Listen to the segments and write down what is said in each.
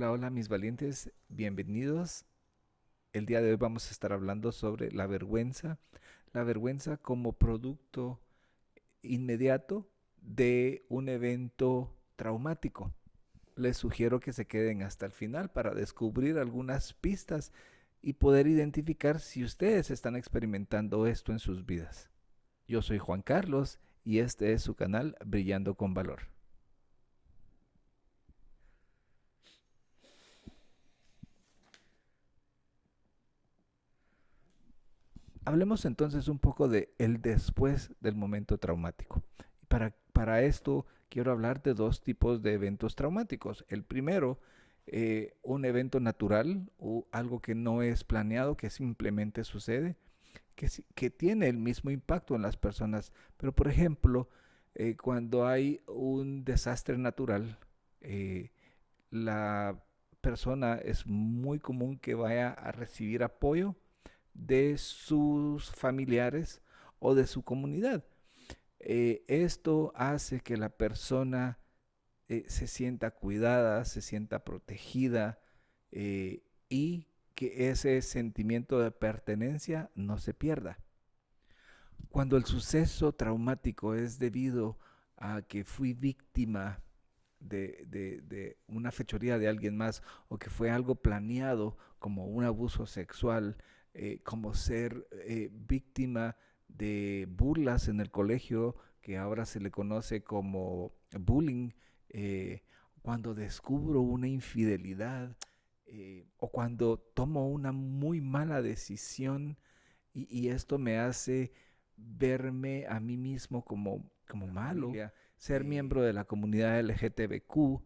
Hola, hola mis valientes, bienvenidos. El día de hoy vamos a estar hablando sobre la vergüenza como producto inmediato de un evento traumático. Les sugiero que se queden hasta el final para descubrir algunas pistas y poder identificar si ustedes están experimentando esto en sus vidas. Yo soy Juan Carlos y este es su canal Brillando con Valor. Hablemos entonces un poco de el después del momento traumático. Para esto quiero hablar de dos tipos de eventos traumáticos. El primero, un evento natural o algo que no es planeado, que simplemente sucede, que tiene el mismo impacto en las personas. Pero por ejemplo, cuando hay un desastre natural, eh, la persona es muy común que vaya a recibir apoyo de sus familiares o de su comunidad. Esto hace que la persona se sienta cuidada, se sienta protegida y que ese sentimiento de pertenencia no se pierda. Cuando el suceso traumático es debido a que fui víctima de una fechoría de alguien más o que fue algo planeado como un abuso sexual, como ser víctima de burlas en el colegio, que ahora se le conoce como bullying, eh, cuando descubro una infidelidad o cuando tomo una muy mala decisión y esto me hace verme a mí mismo como malo, ser miembro de la comunidad LGTBQ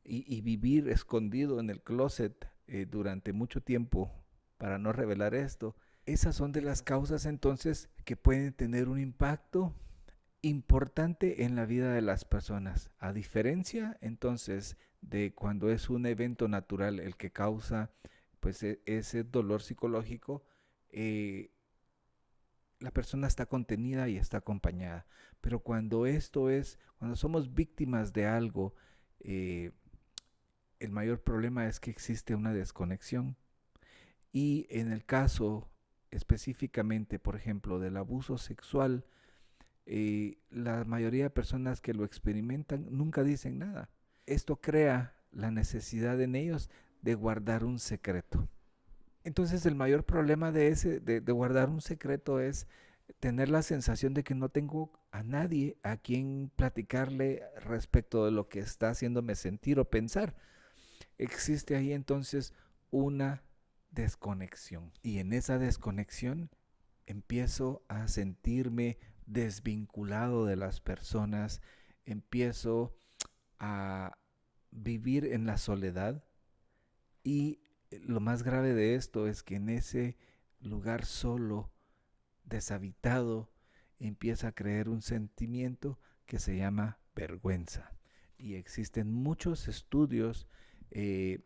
y vivir escondido en el closet durante mucho tiempo para no revelar esto. Esas son de las causas entonces que pueden tener un impacto importante en la vida de las personas. A diferencia entonces de cuando es un evento natural el que causa pues ese dolor psicológico, eh, la persona está contenida y está acompañada. Pero cuando somos víctimas de algo, eh, el mayor problema es que existe una desconexión. Y en el caso específicamente, por ejemplo, del abuso sexual, la mayoría de personas que lo experimentan nunca dicen nada. Esto crea la necesidad en ellos de guardar un secreto. Entonces el mayor problema de guardar un secreto es tener la sensación de que no tengo a nadie a quien platicarle respecto de lo que está haciéndome sentir o pensar. Existe ahí entonces una desconexión. Y en esa desconexión empiezo a sentirme desvinculado de las personas, empiezo a vivir en la soledad y lo más grave de esto es que en ese lugar solo, deshabitado, empieza a creer un sentimiento que se llama vergüenza. Y existen muchos estudios eh,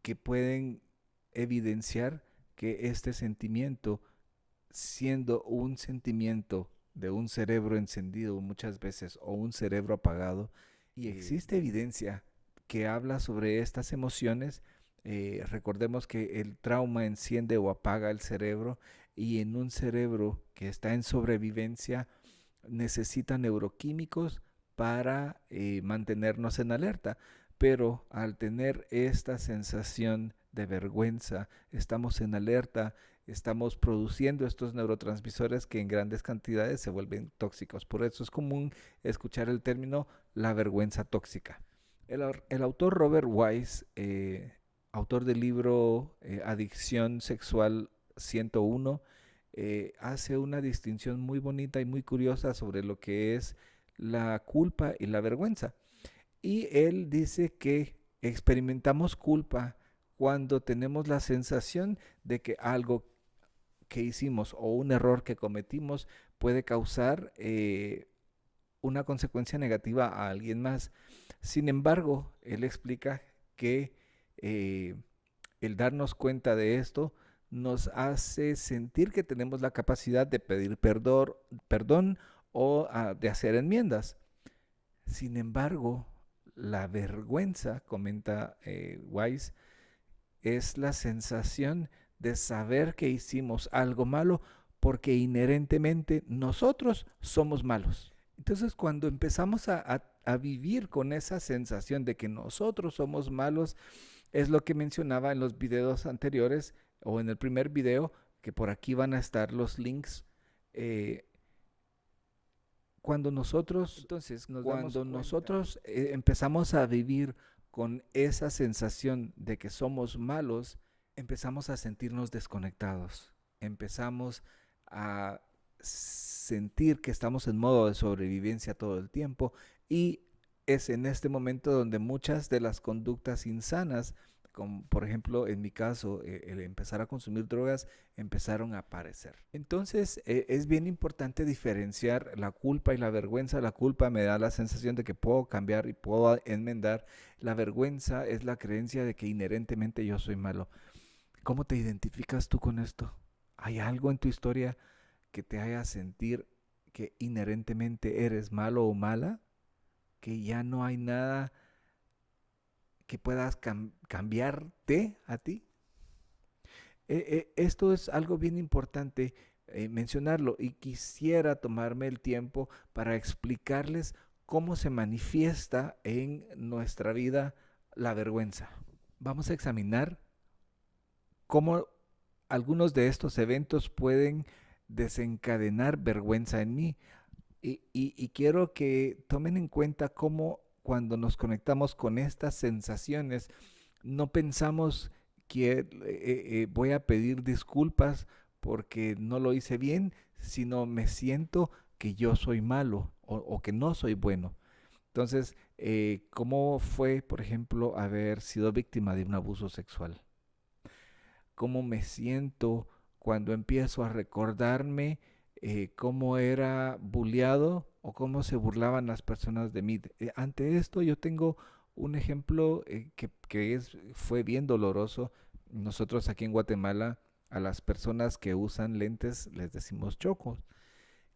que pueden evidenciar que este sentimiento, siendo un sentimiento de un cerebro encendido muchas veces o un cerebro apagado, y existe evidencia que habla sobre estas emociones. Recordemos que el trauma enciende o apaga el cerebro y en un cerebro que está en sobrevivencia necesita neuroquímicos para mantenernos en alerta. Pero al tener esta sensación de vergüenza, estamos en alerta, estamos produciendo estos neurotransmisores que en grandes cantidades se vuelven tóxicos. Por eso es común escuchar el término la vergüenza tóxica. El autor Robert Wise, autor del libro Adicción Sexual 101, hace una distinción muy bonita y muy curiosa sobre lo que es la culpa y la vergüenza. Y él dice que experimentamos culpa cuando tenemos la sensación de que algo que hicimos o un error que cometimos puede causar una consecuencia negativa a alguien más. Sin embargo, él explica que eh, el darnos cuenta de esto nos hace sentir que tenemos la capacidad de pedir perdón o de hacer enmiendas. Sin embargo, la vergüenza, comenta Wise, es la sensación de saber que hicimos algo malo porque inherentemente nosotros somos malos. Entonces, cuando empezamos a vivir con esa sensación de que nosotros somos malos, es lo que mencionaba en los videos anteriores o en el primer video, que por aquí van a estar los links. eh, cuando nosotros empezamos a vivir con esa sensación de que somos malos, empezamos a sentirnos desconectados, empezamos a sentir que estamos en modo de sobrevivencia todo el tiempo, y es en este momento donde muchas de las conductas insanas, como por ejemplo en mi caso el empezar a consumir drogas, empezaron a aparecer. Entonces es bien importante diferenciar la culpa y la vergüenza. La culpa me da la sensación de que puedo cambiar y puedo enmendar. La vergüenza es la creencia de que inherentemente yo soy malo. ¿Cómo te identificas tú con esto? ¿Hay algo en tu historia que te haga sentir que inherentemente eres malo o mala? ¿Que ya no hay nada que puedas cambiarte a ti? Esto es algo bien importante mencionarlo, y quisiera tomarme el tiempo para explicarles cómo se manifiesta en nuestra vida la vergüenza. Vamos a examinar cómo algunos de estos eventos pueden desencadenar vergüenza en mí. Y quiero que tomen en cuenta cómo cuando nos conectamos con estas sensaciones, no pensamos que voy a pedir disculpas porque no lo hice bien, sino me siento que yo soy malo o que no soy bueno. Entonces, ¿cómo fue, por ejemplo, haber sido víctima de un abuso sexual? ¿Cómo me siento cuando empiezo a recordarme cómo era bulleado o cómo se burlaban las personas de mí? Ante esto yo tengo un ejemplo fue bien doloroso. Nosotros aquí en Guatemala a las personas que usan lentes les decimos chocos.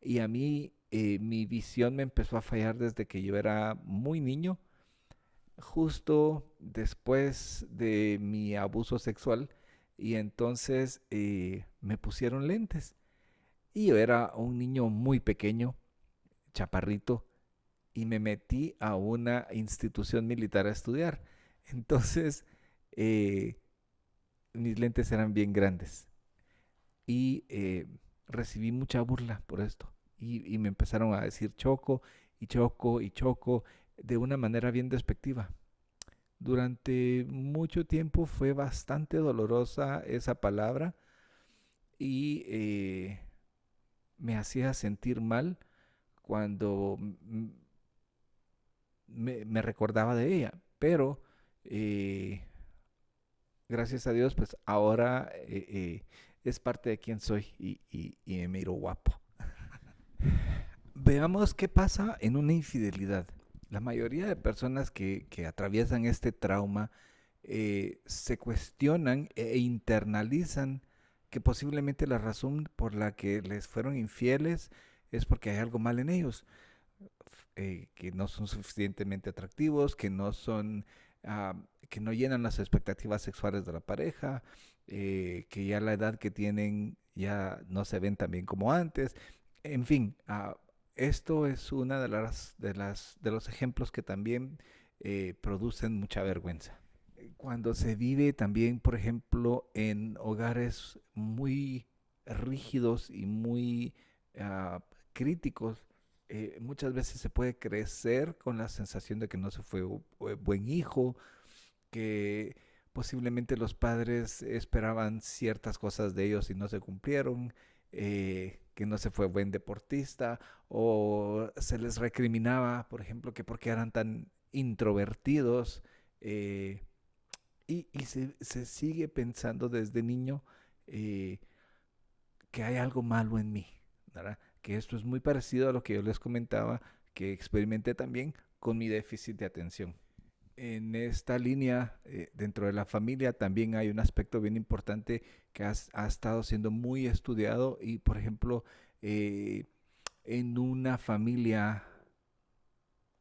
Y a mí mi visión me empezó a fallar desde que yo era muy niño, justo después de mi abuso sexual, y entonces me pusieron lentes. Y yo era un niño muy pequeño, chaparrito, y me metí a una institución militar a estudiar. Entonces, eh, mis lentes eran bien grandes y recibí mucha burla por esto. Y me empezaron a decir choco y choco y choco de una manera bien despectiva. Durante mucho tiempo fue bastante dolorosa esa palabra, y me hacía sentir mal cuando me recordaba de ella. Pero gracias a Dios, pues ahora es parte de quien soy, y me miro guapo. Veamos qué pasa en una infidelidad. La mayoría de personas que atraviesan este trauma se cuestionan e internalizan que posiblemente la razón por la que les fueron infieles es porque hay algo mal en ellos, que no son suficientemente atractivos, que no llenan las expectativas sexuales de la pareja, que ya la edad que tienen ya no se ven tan bien como antes. En fin, esto es una de los ejemplos que también producen mucha vergüenza. Cuando se vive también, por ejemplo, en hogares muy rígidos y muy ah, críticos, muchas veces se puede crecer con la sensación de que no se fue buen hijo, que posiblemente los padres esperaban ciertas cosas de ellos y no se cumplieron, que no se fue buen deportista, o se les recriminaba, por ejemplo, que porque eran tan introvertidos. Se sigue pensando desde niño eh, que hay algo malo en mí, ¿verdad? Que esto es muy parecido a lo que yo les comentaba, que experimenté también con mi déficit de atención. En esta línea, dentro de la familia, también hay un aspecto bien importante que ha estado siendo muy estudiado, y, por ejemplo, eh, en una familia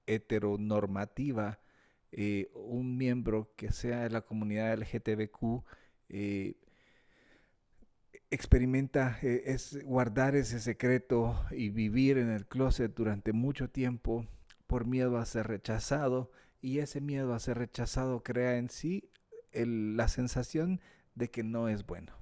heteronormativa, un miembro que sea de la comunidad LGTBQ experimenta es guardar ese secreto y vivir en el closet durante mucho tiempo por miedo a ser rechazado, y ese miedo a ser rechazado crea en sí la sensación de que no es bueno.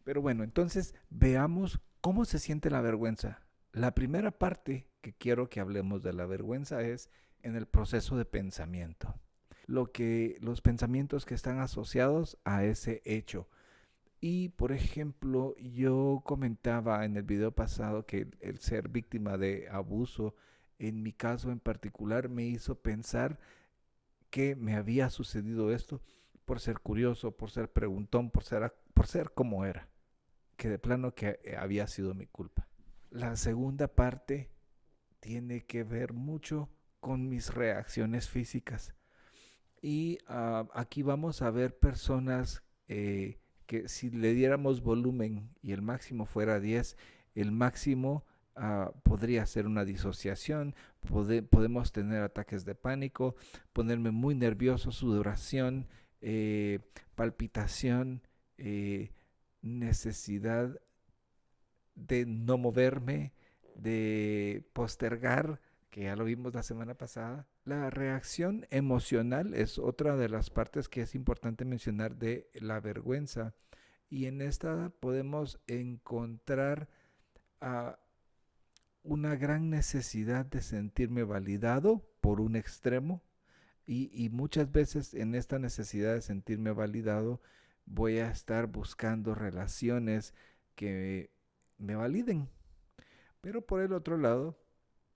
Pero bueno, entonces veamos cómo se siente la vergüenza. La primera parte que quiero que hablemos de la vergüenza es en el proceso de pensamiento. Los pensamientos que están asociados a ese hecho. Y por ejemplo, yo comentaba en el video pasado que el ser víctima de abuso, en mi caso en particular, me hizo pensar que me había sucedido esto por ser curioso, por ser preguntón, por ser como era, que de plano que había sido mi culpa. La segunda parte tiene que ver mucho con mis reacciones físicas. Y aquí vamos a ver personas que si le diéramos volumen y el máximo fuera 10, el máximo podría ser una disociación, podemos tener ataques de pánico, ponerme muy nervioso, sudoración, palpitación, necesidad de no moverme, de postergar, que ya lo vimos la semana pasada. La reacción emocional es otra de las partes que es importante mencionar de la vergüenza. Y en esta podemos encontrar uh, una gran necesidad de sentirme validado por un extremo. Y muchas veces en esta necesidad de sentirme validado voy a estar buscando relaciones que me validen. Pero por el otro lado,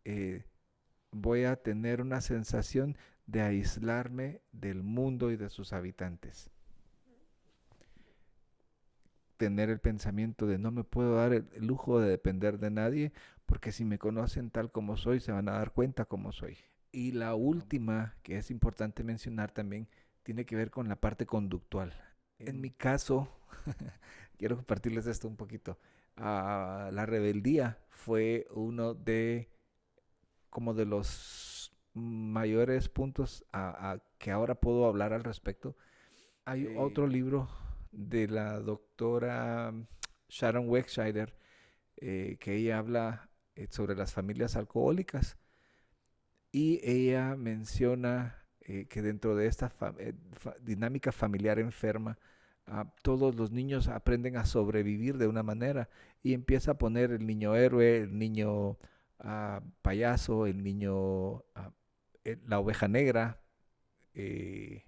eh, voy a tener una sensación de aislarme del mundo y de sus habitantes. Tener el pensamiento de no me puedo dar el lujo de depender de nadie, porque si me conocen tal como soy, se van a dar cuenta como soy. Y la última, que es importante mencionar también, tiene que ver con la parte conductual. En mi caso, quiero compartirles esto un poquito. La rebeldía fue uno de como de los mayores puntos que ahora puedo hablar al respecto. Hay otro libro de la doctora Sharon Wexscheider que ella habla sobre las familias alcohólicas, y ella menciona que dentro de esta dinámica familiar enferma, todos los niños aprenden a sobrevivir de una manera, y empieza a poner el niño héroe, el niño payaso, el niño, la oveja negra eh,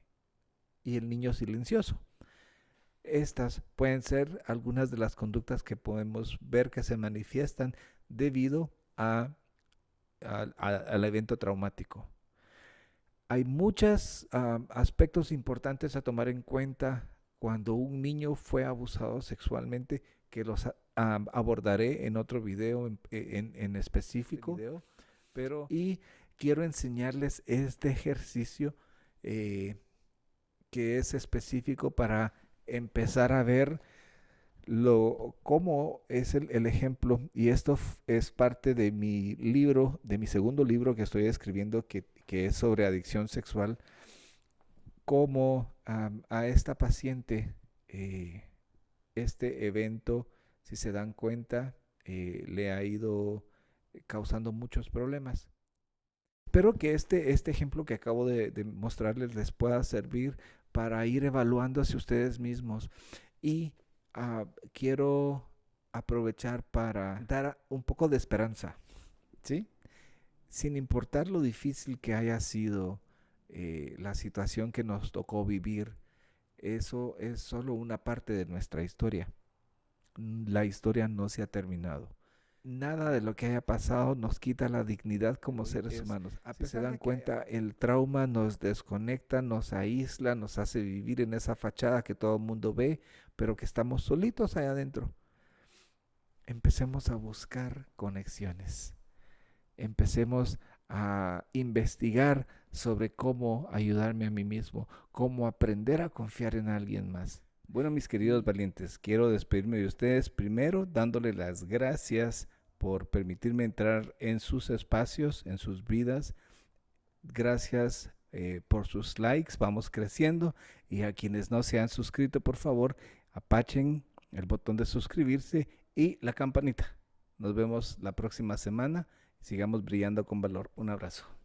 y el niño silencioso. Estas pueden ser algunas de las conductas que podemos ver que se manifiestan debido al evento traumático. Hay muchos aspectos importantes a tomar en cuenta cuando un niño fue abusado sexualmente, que los abordaré en otro video en específico, y quiero enseñarles este ejercicio que es específico para empezar a ver cómo es el ejemplo. Y esto es parte de mi libro, de mi segundo libro que estoy escribiendo, que es sobre adicción sexual. Cómo a esta paciente este evento, si se dan cuenta, le ha ido causando muchos problemas. Espero que este ejemplo que acabo de mostrarles les pueda servir para ir evaluando hacia ustedes mismos. Y quiero aprovechar para dar un poco de esperanza, ¿sí? Sin importar lo difícil que haya sido la situación que nos tocó vivir, eso es solo una parte de nuestra historia. La historia no se ha terminado. Nada de lo que haya pasado nos quita la dignidad como seres humanos. Si se dan cuenta, el trauma nos desconecta, nos aísla, nos hace vivir en esa fachada que todo el mundo ve, pero que estamos solitos allá adentro. Empecemos a buscar conexiones. Empecemos a investigar sobre cómo ayudarme a mí mismo, cómo aprender a confiar en alguien más. Bueno, mis queridos valientes, quiero despedirme de ustedes primero dándole las gracias por permitirme entrar en sus espacios, en sus vidas. Gracias por sus likes, vamos creciendo. Y a quienes no se han suscrito, por favor, apachen el botón de suscribirse y la campanita. Nos vemos la próxima semana. Sigamos brillando con valor. Un abrazo.